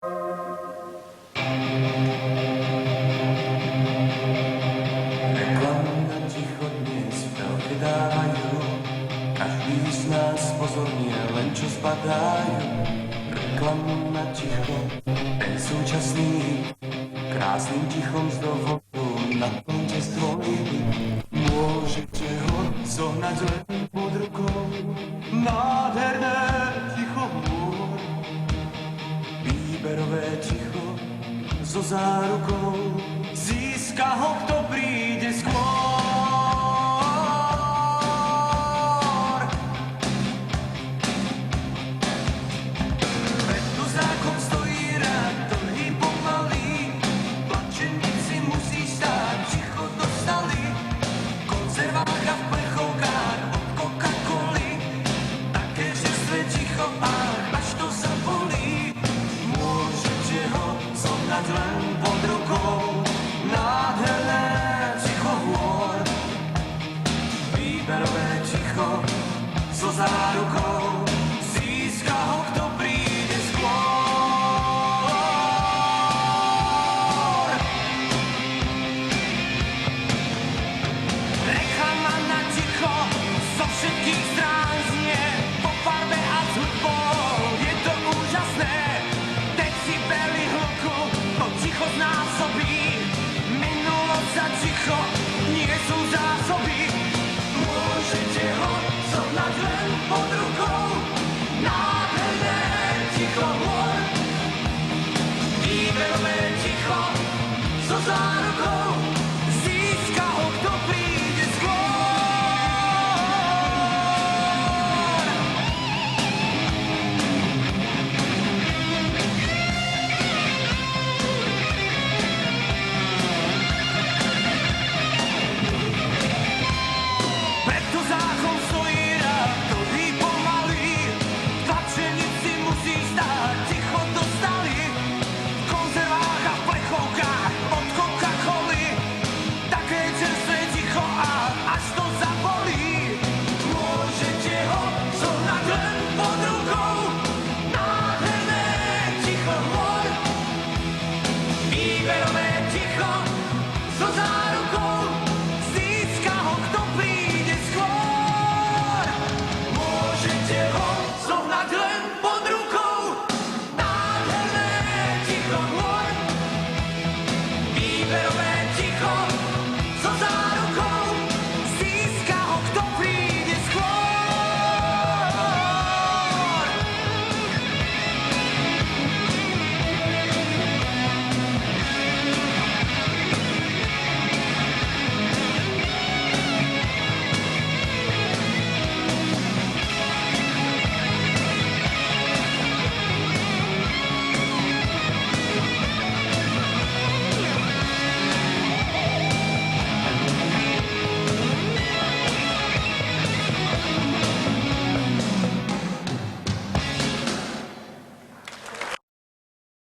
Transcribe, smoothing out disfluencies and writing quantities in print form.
Reklamu na ticho dnes v telke dávajú, každý z nás pozornie len čo zbadajú. Reklamu na ticho, ten súčasný, krásnym tichom z dovodu naplňte zdroji. Môžete ho zohnať len pod rukou, nádherné ticho hôr. Výberové ticho so zárukou, získa ho, kto príde skôr. Veď tu zákon stojí rád, dlhý pomalý, plačenici musí stáť, ticho dostali, konzerváka v plechovkách od Coca-Coly, také čerstvé ticho, až to zabolí. Môžete ho zohnať len pod rukou, nádherné ticho hôr. Výberové ticho so zárukou, získa ho, kto príde skôr. Reklama na ticho zo všetkých strán znie, po farbe a s hudbou je to úžasné. Decibely hluku to ticho znásobí, minulosť za ticho